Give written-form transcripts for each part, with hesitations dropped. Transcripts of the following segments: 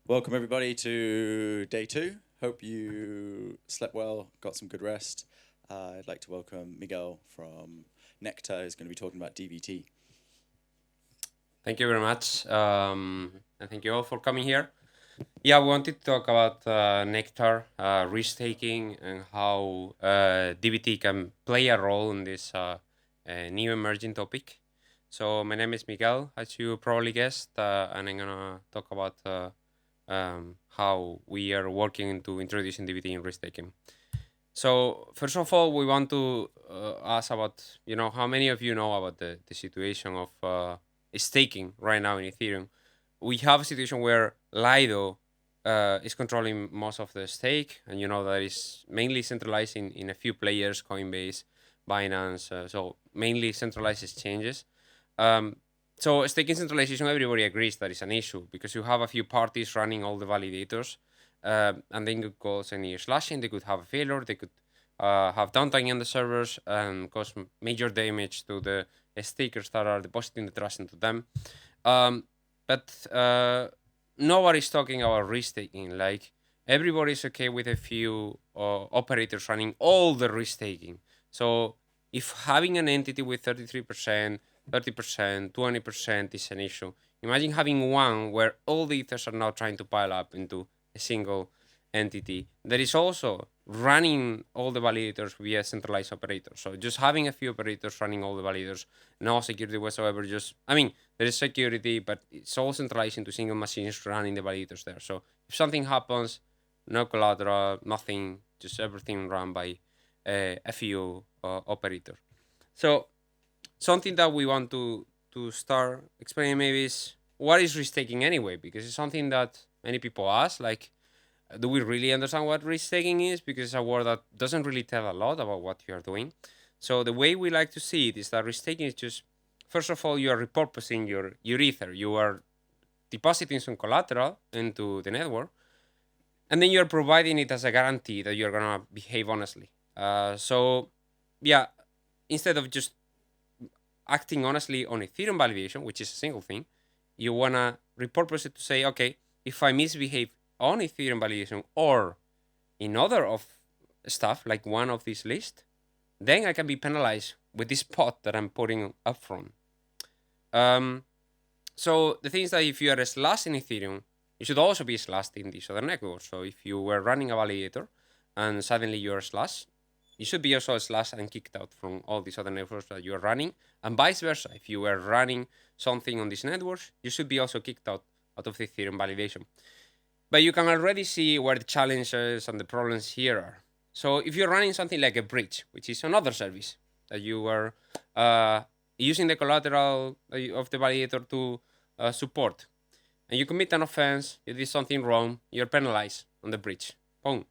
Welcome everybody to day 2. Hope you slept well, got some good rest. I'd like to welcome Miguel from Nektar, who's going to be talking about DVT. Thank you very much, and thank you all for coming here. Yeah, we wanted to talk about Nektar, risk-taking, and how DVT can play a role in this new emerging topic. So my name is Miguel, as you probably guessed, and I'm gonna talk about how we are working into introducing DVT in risk-taking. So first of all, we want to ask about, how many of you know about the situation of staking right now in Ethereum. We have a situation where Lido is controlling most of the stake, and that is mainly centralized in a few players, Coinbase, Binance, so mainly centralized exchanges. So staking centralization, everybody agrees that is an issue because you have a few parties running all the validators, and then could cause any slashing. They could have a failure. They could have downtime in the servers and cause major damage to the stakers that are depositing the trust into them. But nobody's talking about risk-taking. Like, everybody's okay with a few operators running all the risk-taking. So if having an entity with 33%, 30%, 20% is an issue, imagine having one where all the ethers are now trying to pile up into a single entity that is also running all the validators via centralized operators. So just having a few operators running all the validators, no security whatsoever. There is security, but it's all centralized into single machines running the validators there. So if something happens, no collateral, nothing, just everything run by a few operators. So something that we want to start explaining maybe is, what is risk-taking anyway? Because it's something that many people ask, like, do we really understand what risk-taking is? Because it's a word that doesn't really tell a lot about what you are doing. So the way we like to see it is that risk-taking is just, first of all, you are repurposing your ether. You are depositing some collateral into the network, and then you're providing it as a guarantee that you're gonna behave honestly. Instead of just acting honestly on Ethereum validation, which is a single thing, you wanna repurpose it to say, okay, if I misbehave on Ethereum validation or in other of stuff, like one of these lists, then I can be penalized with this pot that I'm putting up front. So the thing is that if you are slashed in Ethereum, you should also be slashed in these other networks. So if you were running a validator and suddenly you're slashed, you should be also slashed and kicked out from all these other networks that you're running, and vice versa. If you were running something on these networks, you should be also kicked out of the Ethereum validation. But you can already see where the challenges and the problems here are. So if you're running something like a bridge, which is another service that you are using the collateral of the validator to support, and you commit an offense, you did something wrong, you're penalized on the bridge. Boom.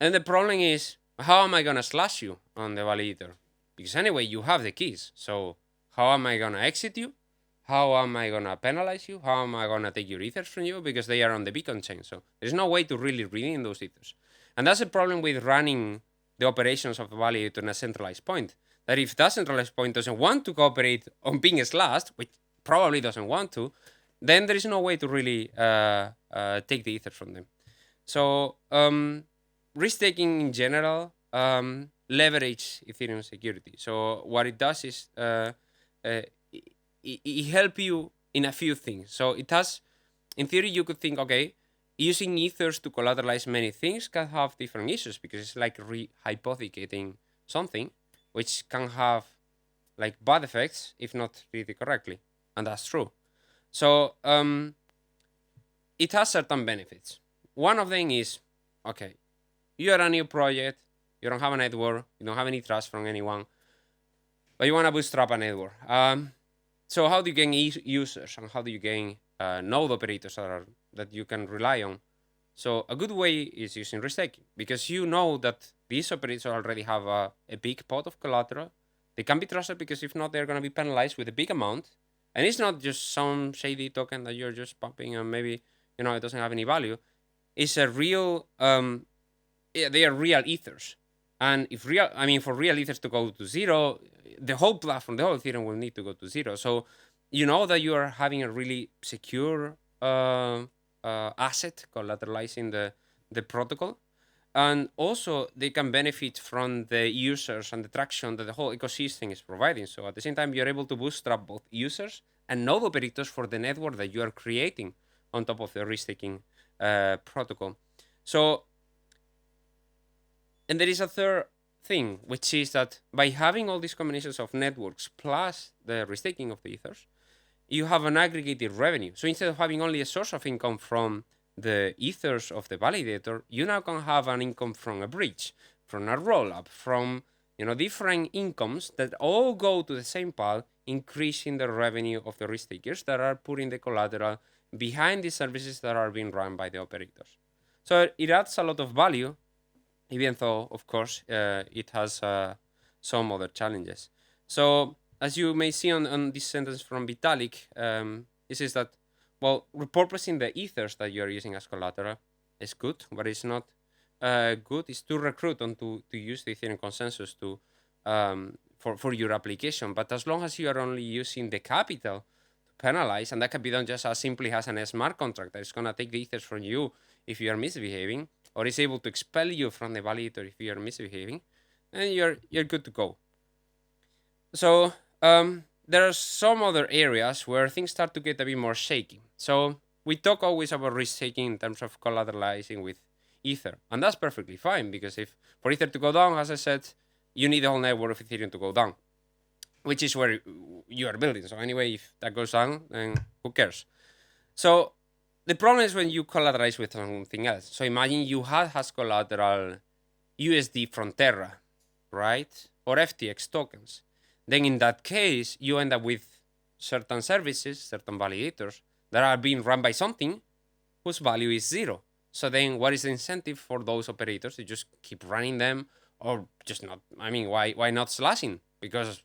And the problem is, how am I gonna slash you on the validator? Because anyway, you have the keys. So how am I gonna exit you? How am I gonna penalize you? How am I gonna take your ethers from you? Because they are on the beacon chain. So there's no way to really redeem those ethers. And that's the problem with running the operations of the validator in a centralized point. That if that centralized point doesn't want to cooperate on being slashed, which probably doesn't want to, then there is no way to really take the ethers from them. So risk-taking in general leverage Ethereum security. So what it does is it helps you in a few things. So it has, in theory, you could think, okay, using ethers to collateralize many things can have different issues because it's like re-hypothecating something, which can have like bad effects if not treated correctly, and that's true. So it has certain benefits. One of them is, okay, you are a new project, you don't have a network, you don't have any trust from anyone, but you want to bootstrap a network. So how do you gain users, and how do you gain node operators that you can rely on? So a good way is using restaking, because you know that these operators already have a big pot of collateral. They can be trusted because if not, they're going to be penalized with a big amount. And it's not just some shady token that you're just pumping and maybe, it doesn't have any value. It's a real, they are real ethers. And if for real ethers to go to zero, the whole platform, the whole Ethereum will need to go to zero. So you know that you are having a really secure asset collateralizing the protocol. And also they can benefit from the users and the traction that the whole ecosystem is providing. So at the same time, you're able to bootstrap both users and node operators for the network that you are creating on top of the restaking protocol. So, and there is a third thing, which is that by having all these combinations of networks plus the restaking of the ethers, you have an aggregated revenue. So instead of having only a source of income from the ethers of the validator, you now can have an income from a bridge, from a rollup, from different incomes that all go to the same pile, increasing the revenue of the risk takers that are putting the collateral behind the services that are being run by the operators. So it adds a lot of value, even though, of course, it has some other challenges. So as you may see on this sentence from Vitalik, it says that, well, repurposing the ethers that you're using as collateral is good, but it's not good is to recruit and to use the Ethereum consensus to for your application. But as long as you are only using the capital to penalize, and that can be done just as simply as an smart contract that is going to take the ethers from you if you are misbehaving, or is able to expel you from the validator if you are misbehaving, then you're good to go. So there are some other areas where things start to get a bit more shaky. So we talk always about risk taking in terms of collateralizing with Ether, and that's perfectly fine, because if for Ether to go down, as I said, you need the whole network of Ethereum to go down, which is where you are building. So anyway, if that goes down, then who cares? So the problem is when you collateralize with something else. So imagine you had as collateral USD from Terra, right? Or FTX tokens. Then in that case, you end up with certain services, certain validators that are being run by something whose value is zero. So then what is the incentive for those operators to just keep running them, or just not? I mean, why not slashing? Because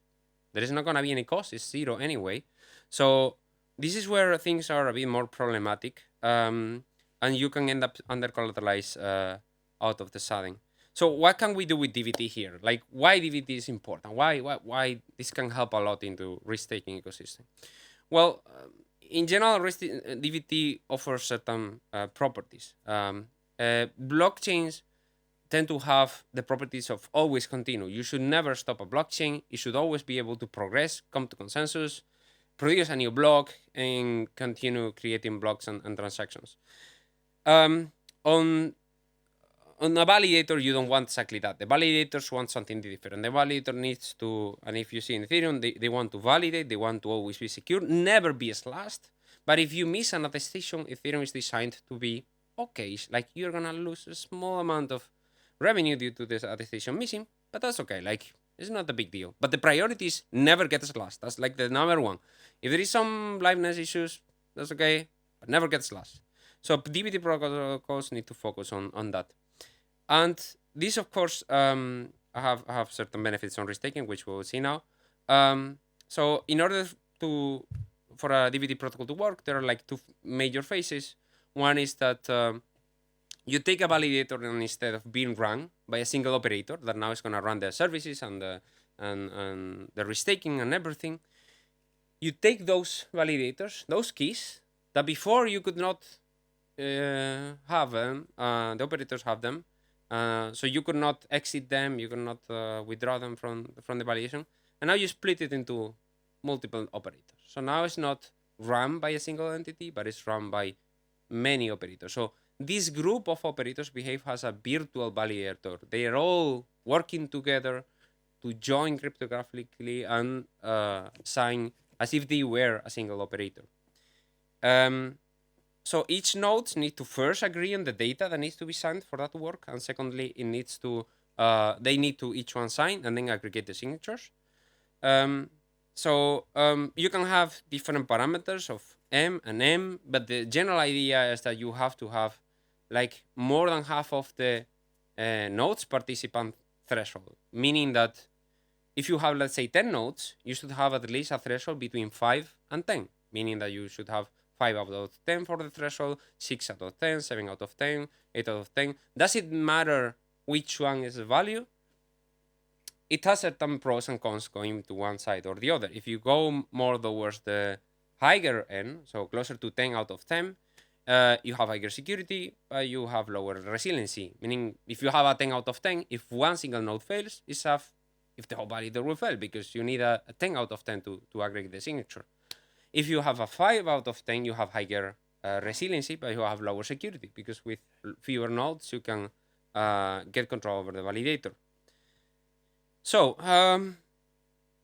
there is not going to be any cost. It's zero anyway. So this is where things are a bit more problematic, and you can end up under collateralized out of the sudden. So what can we do with DVT here? Like, why DVT is important? Why this can help a lot into risk-taking ecosystem? Well, in general, DVT offers certain properties. Blockchains tend to have the properties of always continue. You should never stop a blockchain. You should always be able to progress, come to consensus, produce a new block, and continue creating blocks and transactions. On a validator, you don't want exactly that. The validators want something different. The validator needs to, and if you see in Ethereum, they want to validate, they want to always be secure, never be slashed. But if you miss an attestation, Ethereum is designed to be okay. Like, you're gonna lose a small amount of revenue due to this attestation missing, but that's okay. Like, it's not a big deal. But the priority is never get slashed. That's like the number one. If there is some liveness issues, that's okay, but never get slashed. So DVT protocols need to focus on that. And this, of course, have certain benefits on risk-taking, which we'll see now. So in order for a DVT protocol to work, there are like two major phases. One is that you take a validator, and instead of being run by a single operator that now is going to run the services and the risk-taking and everything, you take those validators, those keys that before you could not have them, the operators have them. So you could not exit them, you could not withdraw them from the validation. And now you split it into multiple operators. So now it's not run by a single entity, but it's run by many operators. So this group of operators behave as a virtual validator. They are all working together to join cryptographically and sign as if they were a single operator. So each node needs to first agree on the data that needs to be signed for that to work, and secondly, it needs to they need to each one sign and then aggregate the signatures. So you can have different parameters of M and M, but the general idea is that you have to have like more than half of the nodes participant threshold, meaning that if you have, let's say, 10 nodes, you should have at least a threshold between 5 and 10, meaning that you should have 5 out of 10 for the threshold, 6 out of 10, 7 out of 10, 8 out of 10. Does it matter which one is the value? it has certain pros and cons going to one side or the other. If you go more towards the higher end, so closer to 10 out of 10, you have higher security, but you have lower resiliency. Meaning, if you have a 10 out of 10, if one single node fails, it's if the whole validator will fail, because you need a 10 out of 10 to aggregate the signature. If you have a 5 out of 10, you have higher resiliency, but you have lower security, because with fewer nodes, you can get control over the validator. So,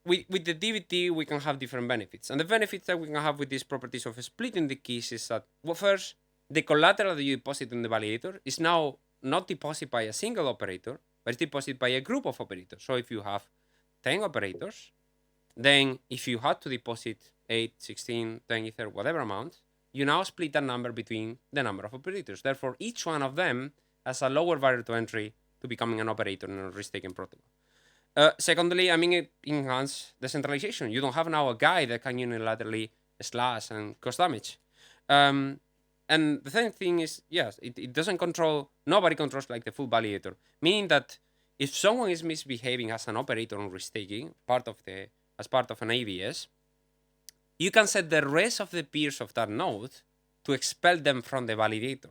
with the DVT, we can have different benefits. And the benefits that we can have with these properties of splitting the keys is that, well, first, the collateral that you deposit in the validator is now not deposited by a single operator, but it's deposited by a group of operators. So if you have 10 operators, then if you had to deposit 8, 16, 10 Ether, whatever amount, you now split that number between the number of operators. Therefore, each one of them has a lower barrier to entry to becoming an operator in a risk-taking protocol. Secondly, I mean, it enhances decentralization. You don't have now a guy that can unilaterally slash and cause damage. And the third thing is, yes, it doesn't control, nobody controls like the full validator. Meaning that if someone is misbehaving as an operator on risk-taking, as part of an AVS, you can set the rest of the peers of that node to expel them from the validator.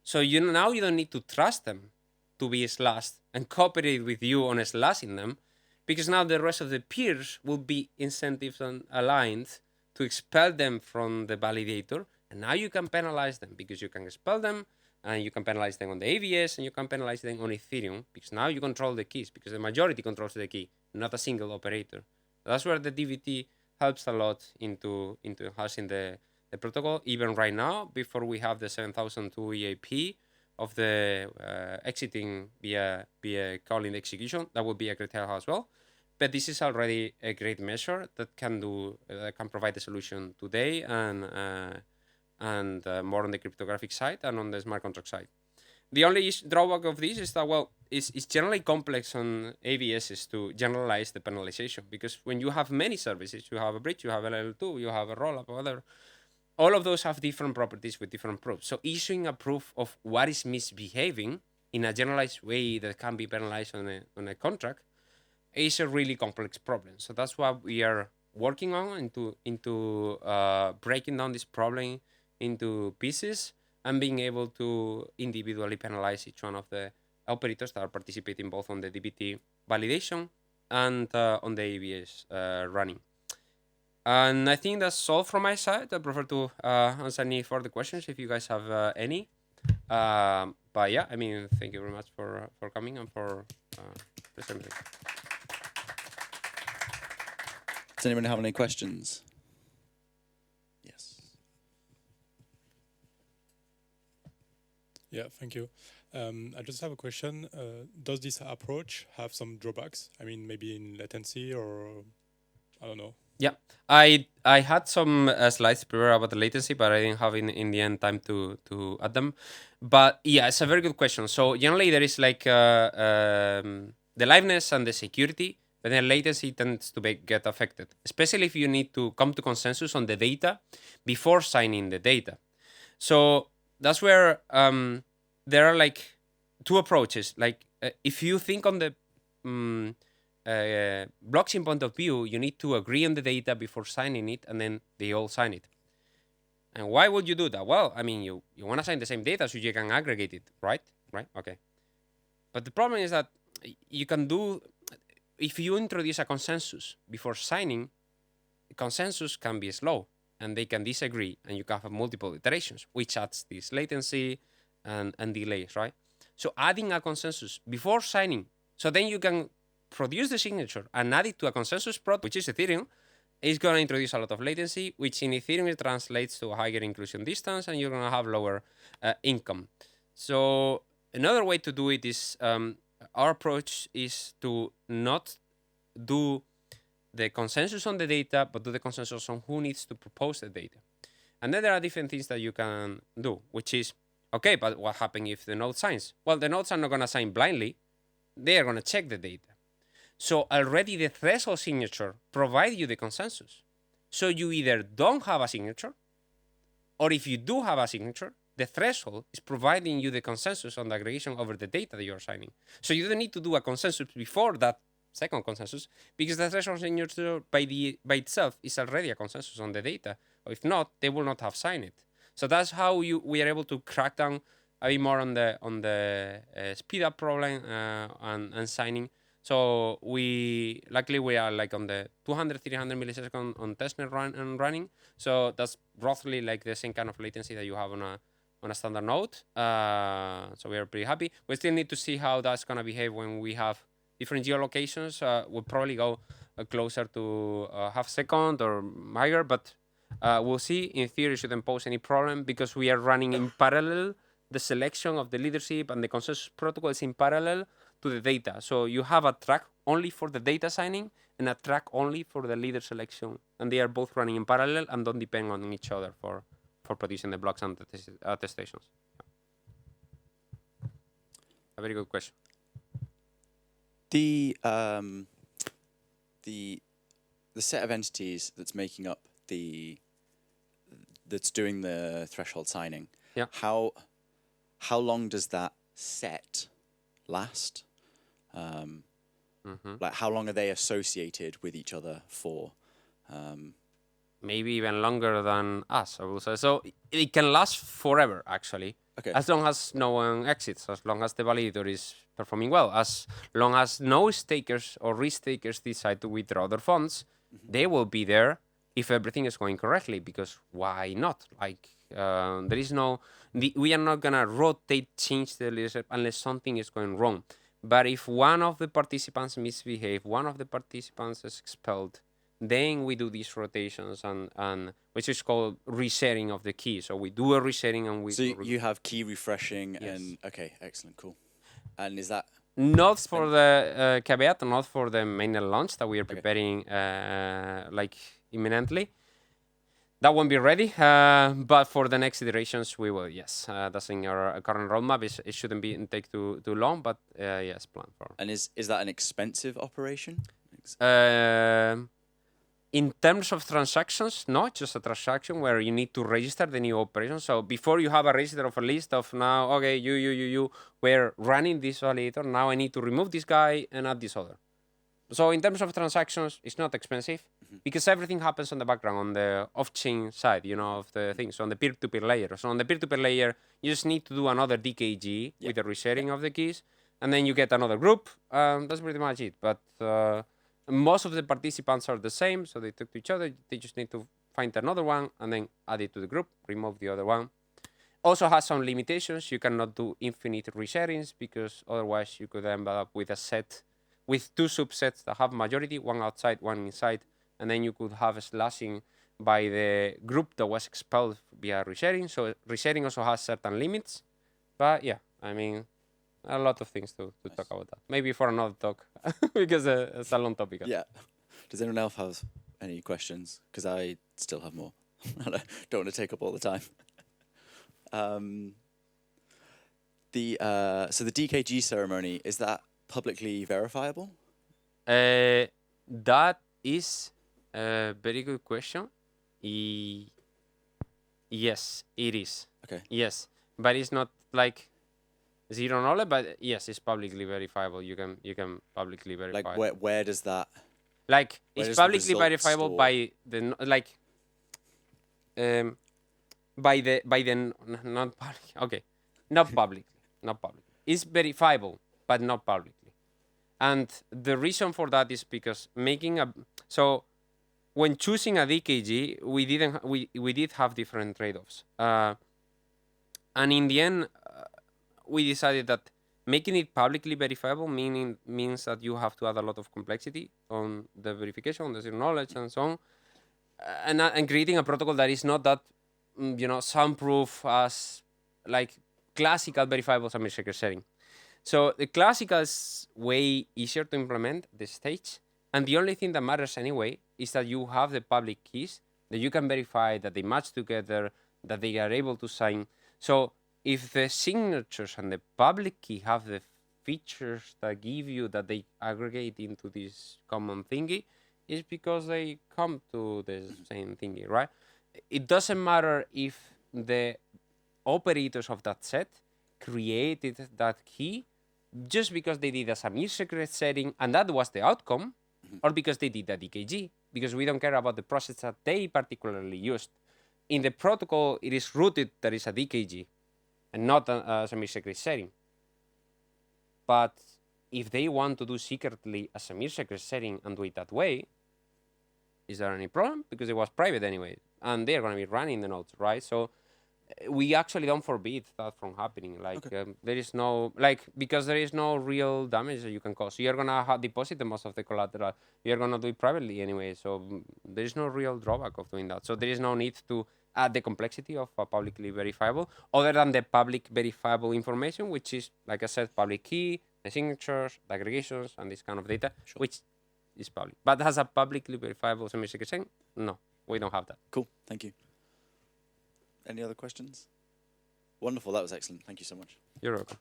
So now you don't need to trust them to be slashed and cooperate with you on slashing them, because now the rest of the peers will be incentives and aligned to expel them from the validator, and now you can penalize them, because you can expel them, and you can penalize them on the AVS, and you can penalize them on Ethereum, because now you control the keys, because the majority controls the key, not a single operator. That's where the DVT helps a lot into enhancing the protocol. Even right now, before we have the 7002 EAP of the exiting via calling execution, that would be a great help as well. But this is already a great measure that can provide the solution today and more on the cryptographic side and on the smart contract side. The only drawback of this is that, well, it's generally complex on AVSs to generalize the penalization, because when you have many services, you have a bridge, you have LL2, you have a rollup, whatever, all of those have different properties with different proofs. So issuing a proof of what is misbehaving in a generalized way that can be penalized on a contract is a really complex problem. So that's what we are working on, into breaking down this problem into pieces and being able to individually penalize each one of the operators that are participating both on the DVT validation and on the AVS running. And I think that's all from my side. I prefer to answer any further questions if you guys have any. But yeah, I mean, thank you very much for coming and for presenting. Does anyone have any questions? Yes. Yeah, thank you. I just have a question. Does this approach have some drawbacks? I mean, maybe in latency, or I don't know. Yeah, I had some slides prepared about the latency, but I didn't have in the end time to add them. But yeah, it's a very good question. So generally there is like the liveness and the security, but then latency tends to get affected, especially if you need to come to consensus on the data before signing the data. So that's where there are like two approaches. Like if you think on the blockchain point of view, you need to agree on the data before signing it, and then they all sign it. And why would you do that? Well, I mean, you want to sign the same data so you can aggregate it, right? Right? Okay. But the problem is that you can do, if you introduce a consensus before signing, the consensus can be slow and they can disagree, and you can have multiple iterations, which adds this latency and delays, right? So adding a consensus before signing, so then you can produce the signature and add it to a consensus protocol, which is Ethereum, is going to introduce a lot of latency, which in Ethereum it translates to a higher inclusion distance, and you're going to have lower income. So another way to do it is, our approach is to not do the consensus on the data, but do the consensus on who needs to propose the data. And then there are different things that you can do, which is, okay, but what happens if the node signs? Well, the nodes are not going to sign blindly. They are going to check the data. So already the threshold signature provides you the consensus. So you either don't have a signature, or if you do have a signature, the threshold is providing you the consensus on the aggregation over the data that you're signing. So you don't need to do a consensus before that second consensus, because the threshold signature by itself is already a consensus on the data. Or if not, they will not have signed it. So that's how we are able to crack down a bit more on the speed up problem and signing. So luckily we are like on the 200, 300 milliseconds on testnet running. So that's roughly like the same kind of latency that you have on a standard node. So we are pretty happy. We still need to see how that's gonna behave when we have different geolocations. We'll probably go closer to half second or higher, but we'll see. In theory, it shouldn't pose any problem because we are running in parallel. The selection of the leadership and the consensus protocol is in parallel to the data. So you have a track only for the data signing and a track only for the leader selection. And they are both running in parallel and don't depend on each other for producing the blocks and attestations. A very good question. The set of entities that's making up that's doing the threshold signing. Yeah. How long does that set last? Like how long are they associated with each other for? Maybe even longer than us, I will say. So it can last forever, actually. Okay. As long as no one exits, as long as the validator is performing well, as long as no stakers or risk-takers decide to withdraw their funds, they will be there if everything is going correctly, because why not? Like, there is we are not gonna change the leadership unless something is going wrong. But if one of the participants misbehave, one of the participants is expelled, then we do these rotations and which is called resharing of the key. So we do a resharing and we. So you have key refreshing and okay, excellent, cool. And is that not for the caveat, not for the mainnet launch that we are preparing like imminently. That won't be ready, but for the next iterations we will. Yes, that's in our current roadmap. It shouldn't take too long, but yes, plan for. And is that an expensive operation? In terms of transactions, no, just a transaction where you need to register the new operation. So before you have a register of a list of now, okay, you, we're running this validator. Now I need to remove this guy and add this other. So in terms of transactions, it's not expensive because everything happens on the background, on the off-chain side, of the things, on the peer-to-peer layer. So on the peer-to-peer layer, you just need to do another DKG with the resharing of the keys, and then you get another group. That's pretty much it. But most of the participants are the same, so they talk to each other. They just need to find another one and then add it to the group, remove the other one. Also has some limitations. You cannot do infinite resharings because otherwise you could end up with a set with two subsets that have majority, one outside, one inside, and then you could have a slashing by the group that was expelled via resharing. So resharing also has certain limits. But yeah, I mean, a lot of things to talk about that. Maybe for another talk, because it's a long topic. Yeah. Does anyone else have any questions? Because I still have more. I don't want to take up all the time. So the DKG ceremony, is that publicly verifiable? That is a very good question. Yes, it is. Okay. Yes, but it's not like zero knowledge. But yes, it's publicly verifiable. You can publicly verify. Like where does that? Like it's publicly verifiable by the by the not public. Okay, not publicly. It's verifiable, but not publicly. And the reason for that is because when choosing a DKG, we did have different trade-offs, and in the end, we decided that making it publicly verifiable means that you have to add a lot of complexity on the verification, on the zero knowledge, and so on, and creating a protocol that is not that soundproof as like classical verifiable submit shaker setting. So the classical is way easier to implement the stage, and the only thing that matters anyway is that you have the public keys that you can verify that they match together, that they are able to sign. So if the signatures and the public key have the features that give you that they aggregate into this common thingy, it's because they come to the same thingy, right? It doesn't matter if the operators of that set created that key just because they did a Samir secret setting and that was the outcome, or because they did a DKG, because we don't care about the process that they particularly used. In the protocol, it is rooted that is a DKG and not a Samir secret setting. But if they want to do secretly a Samir secret setting and do it that way, is there any problem? Because it was private anyway, and they're going to be running the nodes, right? So we actually don't forbid that from happening. Like there is no because there is no real damage that you can cause. You're gonna deposit the most of the collateral. You're gonna do it privately anyway, so there is no real drawback of doing that. So there is no need to add the complexity of publicly verifiable, other than the public verifiable information, which is, like I said, public key, the signatures, the aggregations, and this kind of data, which is public. But has a publicly verifiable semi-secret chain? No, we don't have that. Cool, thank you. Any other questions? Wonderful, that was excellent. Thank you so much. You're welcome.